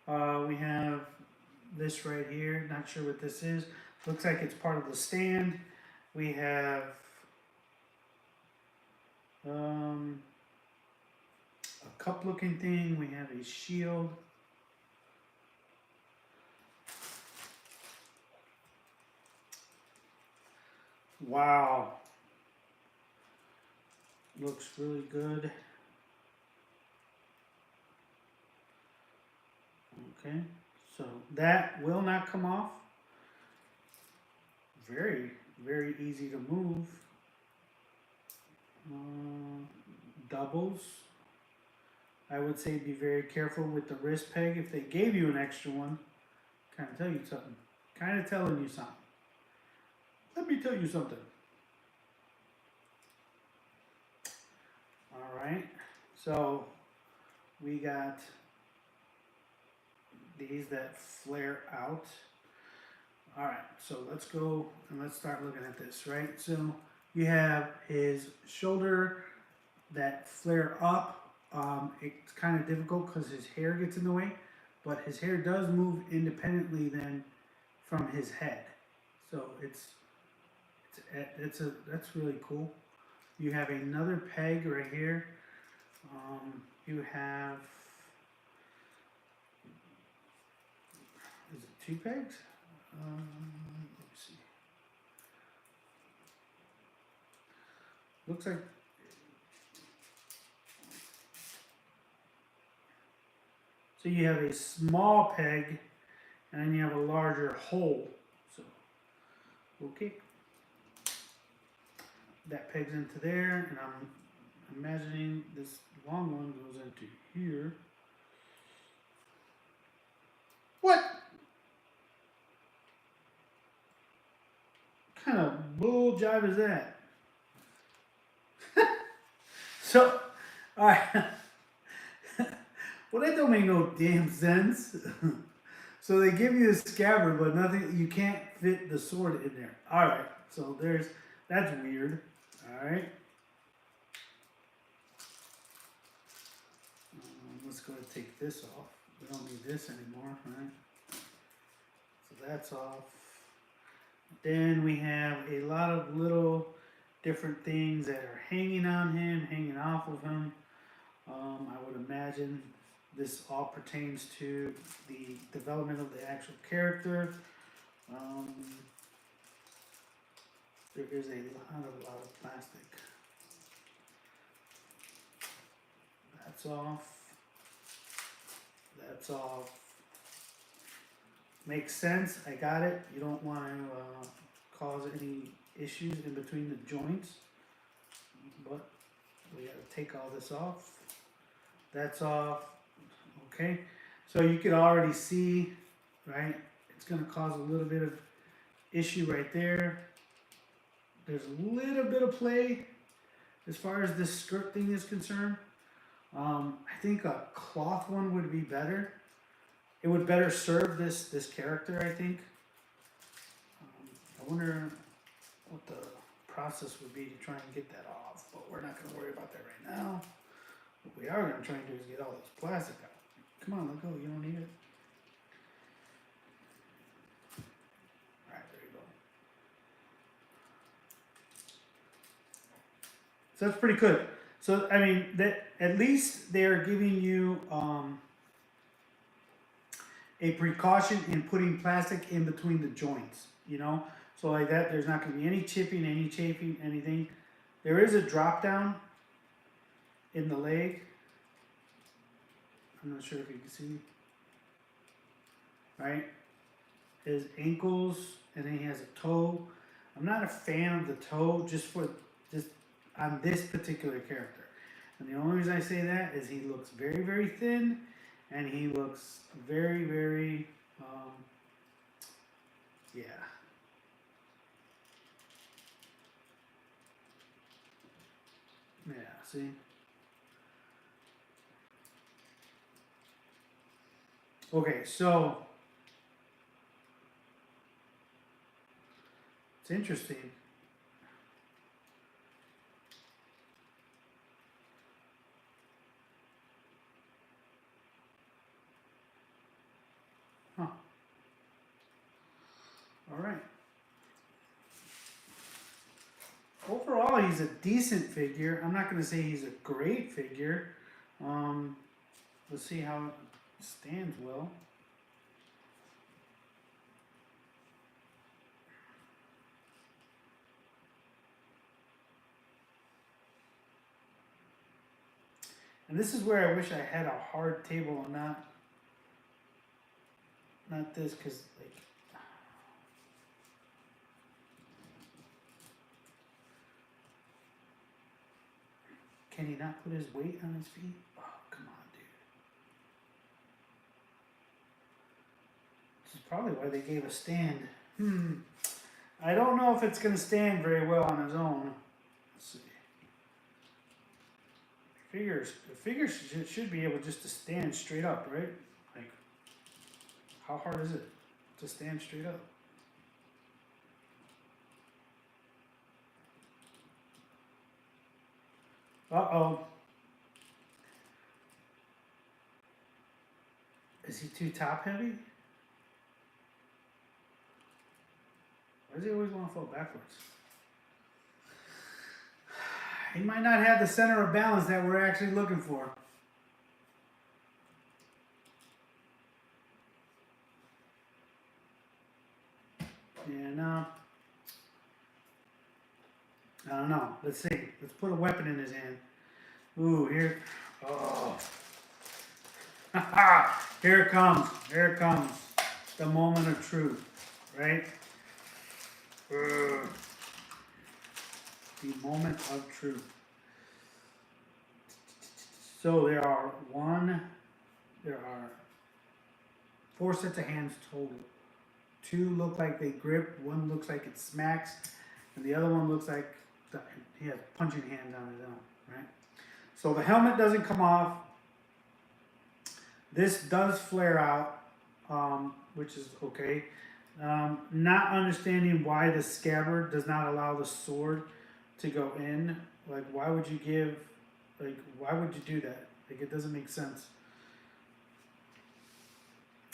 We have this right here. Not sure what this is. Looks like it's part of the stand. We have a cup looking thing. We have a shield. Wow. Looks really good. Okay, so that will not come off. Very, very easy to move. Doubles. I would say be very careful with the wrist peg. If they gave you an extra one, kind of tell you something. Kind of telling you something. Let me tell you something. All right, so we got these that flare out. All right, so let's go and let's start looking at this, right? So you have his shoulder that flare up. It's kind of difficult because his hair gets in the way, but his hair does move independently then from his head. So that's really cool. You have another peg right here. You have, is it 2 pegs? Let me see. Looks like, so you have a small peg and then you have a larger hole. So, okay. That pegs into there, and I'm imagining this long one goes into here. What kind of bull jive is that? So, alright. Well, that don't make no damn sense. So they give you a scabbard, but nothing, you can't fit the sword in there. Alright, so that's weird. Alright. Let's go ahead and take this off. We don't need this anymore, right? So that's off. Then we have a lot of little different things that are hanging on him, hanging off of him. I would imagine this all pertains to the development of the actual character. There is a lot of plastic. That's off. That's off. Makes sense. I got it. You don't want to cause any issues in between the joints. But we got to take all this off. That's off. Okay. So you could already see, right? It's going to cause a little bit of issue right there. There's a little bit of play as far as this skirt thing is concerned. I think a cloth one would be better. It would better serve this character, I think. I wonder what the process would be to try and get that off, but we're not going to worry about that right now. What we are going to try and do is get all this plastic out. Come on, let go. You don't need it. All right, there you go. So that's pretty good. So, I mean, that at least they're giving you a precaution in putting plastic in between the joints, you know? So like that, there's not going to be any chipping, any chafing, anything. There is a drop down in the leg. I'm not sure if you can see. Right? His ankles, and then he has a toe. I'm not a fan of the toe just on this particular character. And the only reason I say that is he looks very, very thin, and he looks very, very, yeah. Yeah, see? Okay, so it's interesting. Huh. All right. Overall, he's a decent figure. I'm not going to say he's a great figure. Let's see how it stands well. And this is where I wish I had a hard table and not this, because like, can he not put his weight on his feet? Oh, come on, dude. This is probably why they gave a stand. I don't know if it's going to stand very well on his own. Let's see. The figures should be able just to stand straight up, right? Like, how hard is it to stand straight up? Uh-oh. Is Is he too top heavy? Why does he always want to fall backwards? He might not have the center of balance that we're actually looking for. Yeah, no. I don't know. Let's see. Let's put a weapon in his hand. Ooh, here. Oh. Here it comes. Here it comes. The moment of truth. Right? The moment of truth. So there are 4 sets of hands total. 2 look like they grip, 1 looks like it smacks, and the other one looks like he has punching hands on his own, right? So the helmet doesn't come off. This does flare out, which is okay. Not understanding why the scabbard does not allow the sword to go in. Like, why would you do that? Like, it doesn't make sense.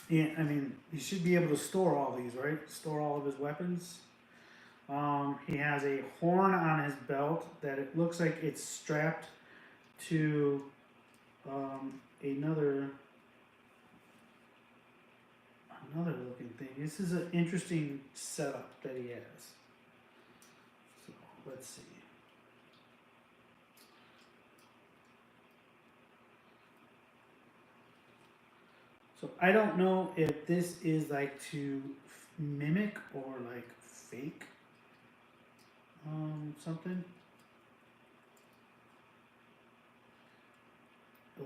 Yeah, I mean, he should be able to store all these, right? Store all of his weapons. He has a horn on his belt that it looks like it's strapped to another looking thing. This is an interesting setup that he has. So let's see. So I don't know if this is like to mimic or like fake something.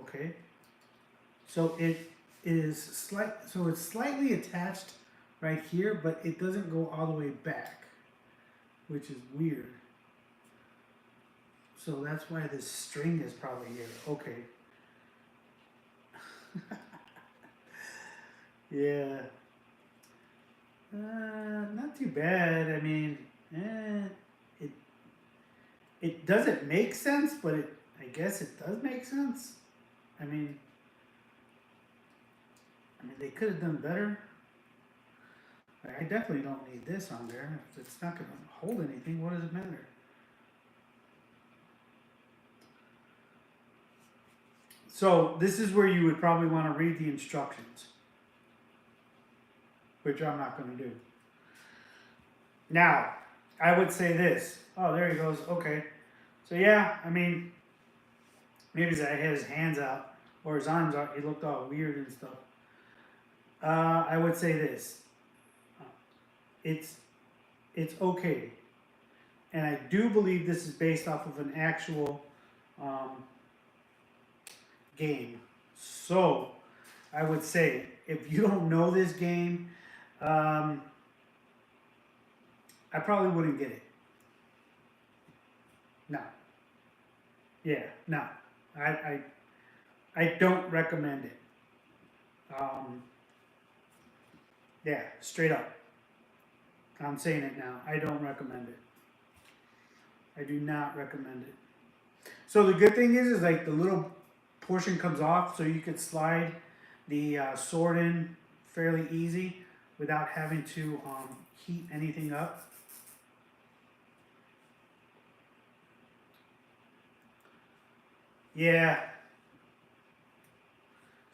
Okay. So it is it's slightly attached right here, but it doesn't go all the way back, which is weird. So that's why this string is probably here. Okay. Yeah. Not too bad. I mean, it doesn't make sense, but I guess it does make sense. I mean, they could have done better. I definitely don't need this on there. If it's not going to hold anything, what does it matter? So this is where you would probably want to read the instructions, which I'm not going to do. Now, I would say this. Oh, there he goes. Okay. So yeah, I mean, maybe he had his hands out or his arms out. He looked all weird and stuff. I would say this. It's okay. And I do believe this is based off of an actual game. So I would say if you don't know this game, I probably wouldn't get it. No. Yeah, no. I don't recommend it. Yeah, straight up. I'm saying it now. I don't recommend it. I do not recommend it. So the good thing is like the little portion comes off, so you could slide the sword in fairly easy without having to heat anything up. Yeah.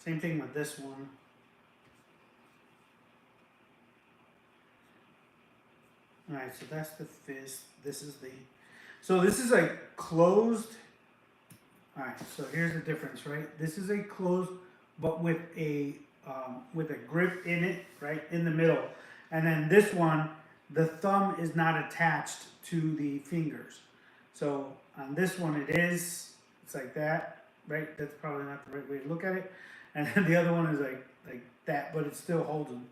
Same thing with this one. Alright, so that's the fist. This is like closed. Alright, so here's the difference, right? This is a closed, but with a grip in it, right, in the middle. And then this one, the thumb is not attached to the fingers. So on this one it is. It's like that, right? That's probably not the right way to look at it. And then the other one is like that, but it still holds them.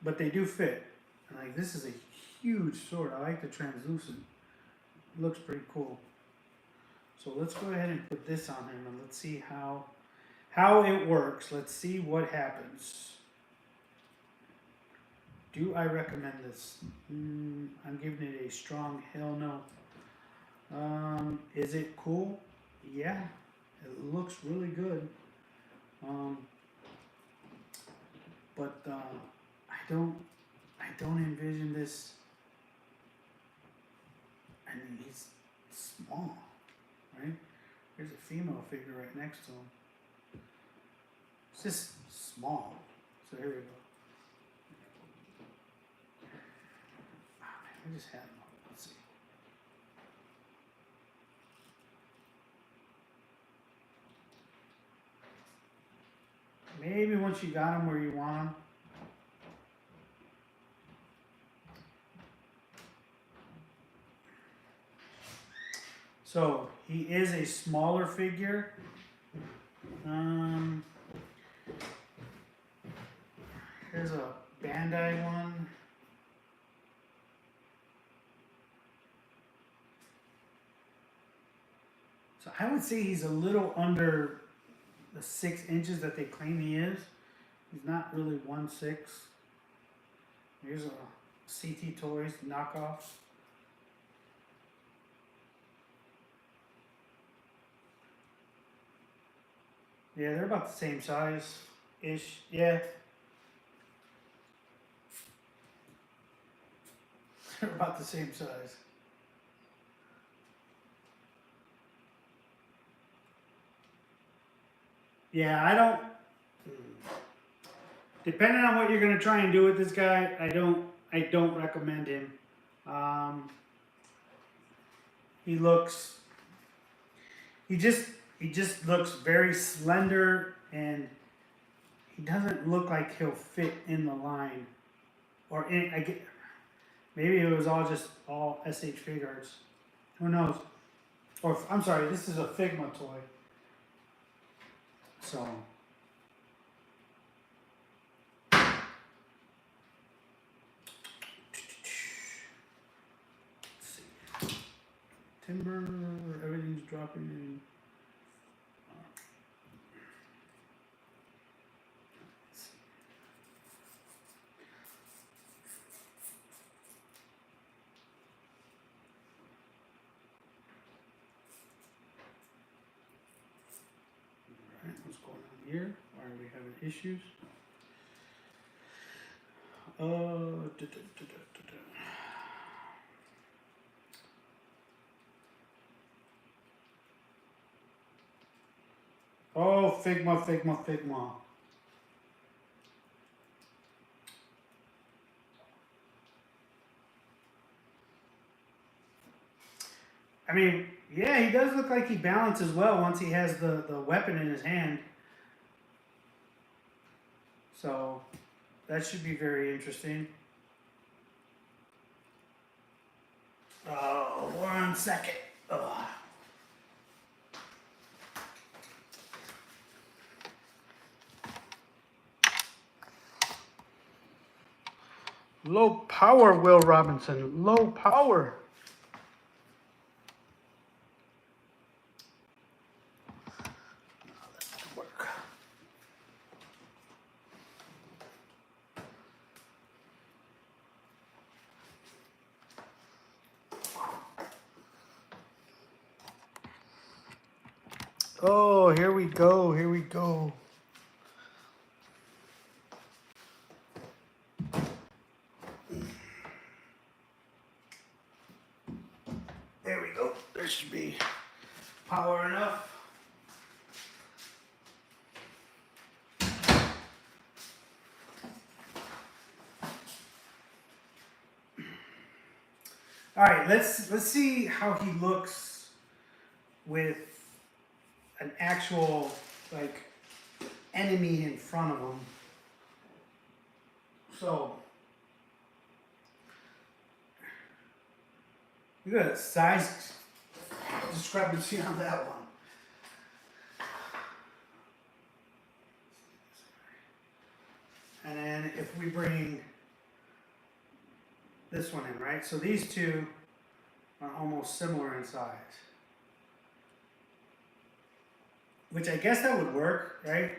But they do fit. And like this is a huge sword. I like the translucent. It looks pretty cool. So let's go ahead and put this on him and let's see how it works. Let's see what happens. Do I recommend this? I'm giving it a strong hell no. Is it cool? Yeah. It looks really good. But I don't envision this. I mean, he's small, right? There's a female figure right next to him. It's just small. So here we go. Oh, man, I just had him. Let's see. Maybe once you got him where you want him. So he is a smaller figure. Here's a Bandai one. So I would say he's a little under the 6 inches that they claim he is. He's not really 1/6. Here's a CT Toys knockoff. Yeah, they're about the same size-ish. Yeah. They're about the same size. Yeah, I don't. Depending on what you're gonna try and do with this guy, I don't recommend him. He just looks very slender, and he doesn't look like he'll fit in the line, or maybe it was all SH Figuarts. Who knows? Or I'm sorry, this is a Figma toy. So. Timber, everything's dropping in. Alright, what's going on here? Why are we having issues? Oh, Figma. I mean, yeah, he does look like he balances well once he has the weapon in his hand. So, that should be very interesting. Oh, 1 second. Ugh. Low power, Will Robinson. Low power. That should work. Oh, here we go. Here we go. There we go. There should be power enough. All right, let's see how he looks with an actual like enemy in front of him. So look at the size discrepancy on that one. And then if we bring this one in, right? So these two are almost similar in size. Which I guess that would work, right?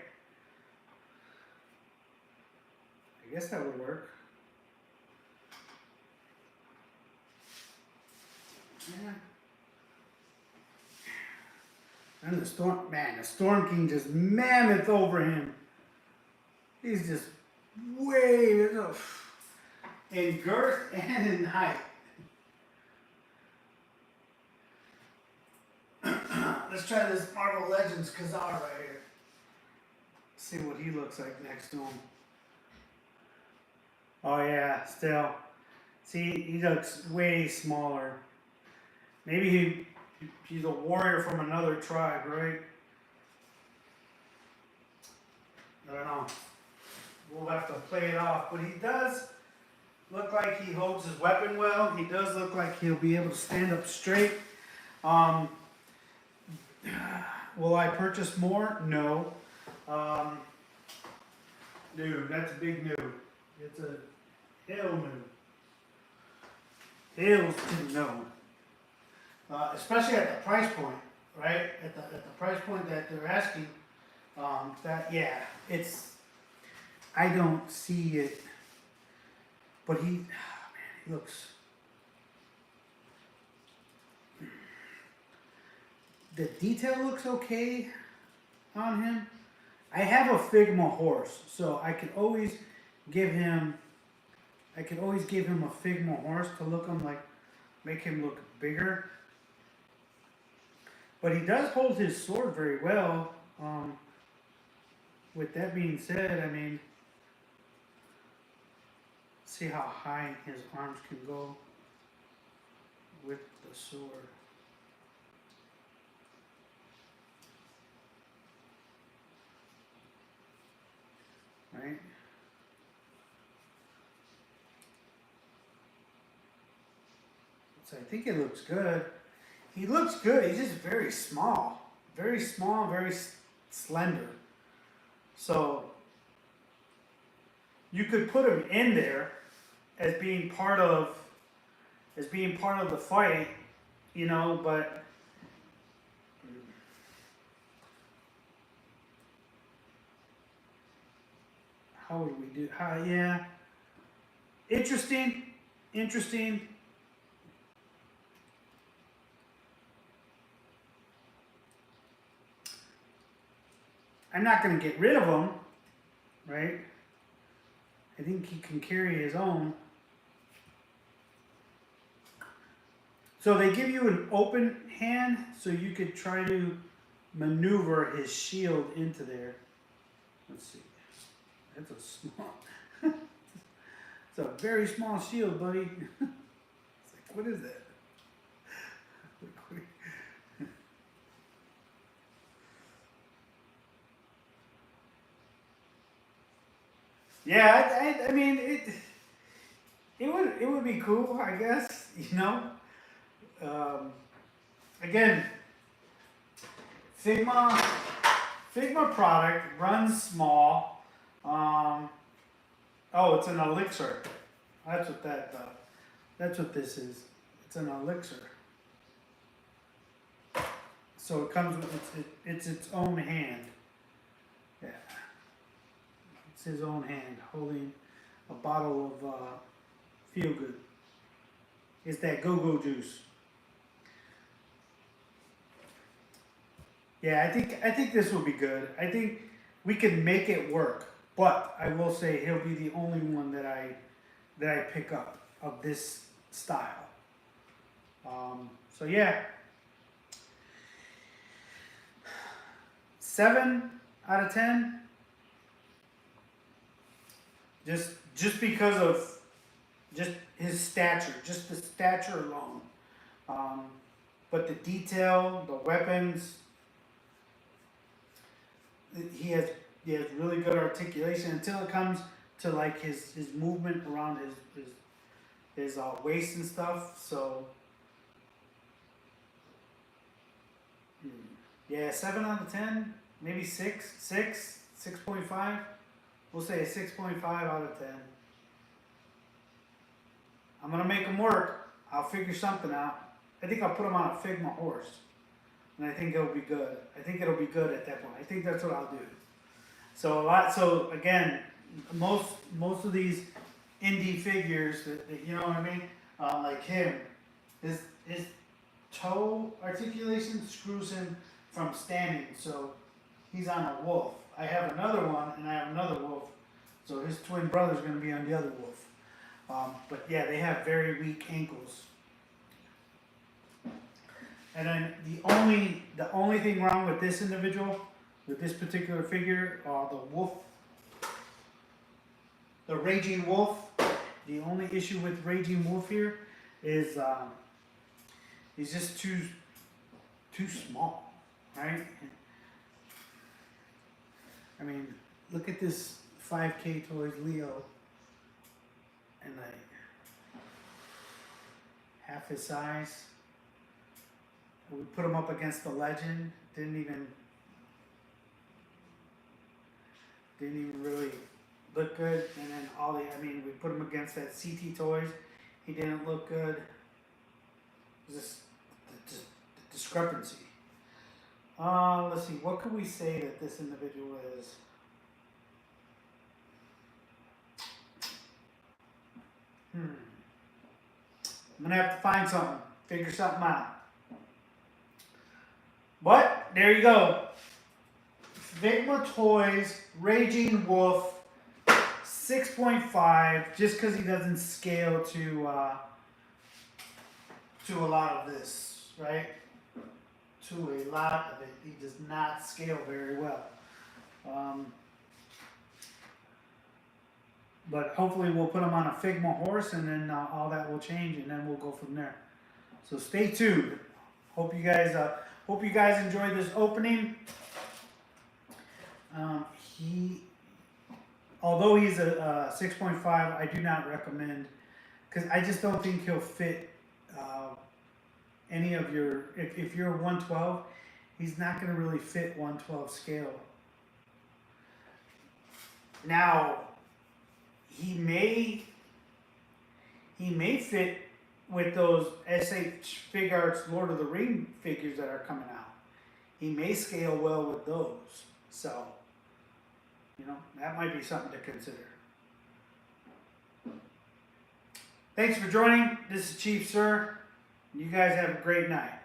I guess that would work. Yeah. And the Storm King just mammoth over him. He's just way in girth and in height. Let's try this Marvel Legends Kazar right here. See what he looks like next to him. Oh yeah, still. See, he looks way smaller. Maybe he's a warrior from another tribe, right? I don't know. We'll have to play it off. But he does look like he holds his weapon well. He does look like he'll be able to stand up straight. Will I purchase more? No. Dude, that's a big no. It's a hell no. Hell to no. Especially at the price point, right? At the price point that they're asking, it's. I don't see it, but man, he looks. The detail looks okay on him. I have a Figma horse, so I could always give him. I could always give him a Figma horse to make him look bigger. But he does hold his sword very well. With that being said, I mean, see how high his arms can go with the sword. Right? So I think it looks good. He looks good. He's just very small, very slender. So you could put him in there as being part of the fight, you know. But how would we do? Yeah, interesting. I'm not going to get rid of him, right? I think he can carry his own. So they give you an open hand, so you could try to maneuver his shield into there. Let's see. That's a small. It's a very small shield, buddy. It's like, what is that? Yeah, I mean it would be cool, I guess, you know. Again, Figma product runs small. Oh, it's an elixir. That's what this is. It's an elixir. So it comes with it's its own hand. Yeah. It's his own hand holding a bottle of Feel Good. It's that go-go juice. Yeah, I think this will be good. I think we can make it work. But I will say he'll be the only one that I pick up of this style. So yeah. 7 out of 10. Just because of just his stature, just the stature alone. But the detail, the weapons, he has really good articulation until it comes to like his movement around his waist and stuff. So yeah, 7 out of 10, maybe 6.5. We'll say a 6.5 out of 10. I'm going to make them work. I'll figure something out. I think I'll put them on a Figma horse. And I think it'll be good. I think it'll be good at that point. I think that's what I'll do. So again, most of these indie figures, that you know what I mean? Like him, his toe articulation screws him from standing. So he's on a wolf. I have another one, and I have another wolf. So his twin brother's going to be on the other wolf. But yeah, they have very weak ankles. And then the only thing wrong with this individual, with this particular figure, the wolf, the raging wolf. The only issue with raging wolf here is he's just too small, right? I mean, look at this 5K Toys Leo, and like half his size. We put him up against the Legend. Didn't even really look good. And then we put him against that CT Toys. He didn't look good. Just the discrepancy. Let's see. What could we say that this individual is? I'm gonna have to find something, figure something out. But there you go. Figma Toys Raging Wolf 6.5. Just because he doesn't scale to a lot of this, right? To a lot of it, he does not scale very well. But hopefully we'll put him on a Figma horse, and then all that will change, and then we'll go from there. So stay tuned. Hope you guys enjoyed this opening. Although he's a 6.5, I do not recommend, because I just don't think he'll fit any of your. If you're 112, he's not going to really fit 112 scale. Now, he may fit with those SH Fig Arts Lord of the Ring figures that are coming out. He may scale well with those. So, that might be something to consider. Thanks for joining. This is Chief Sir. You guys have a great night.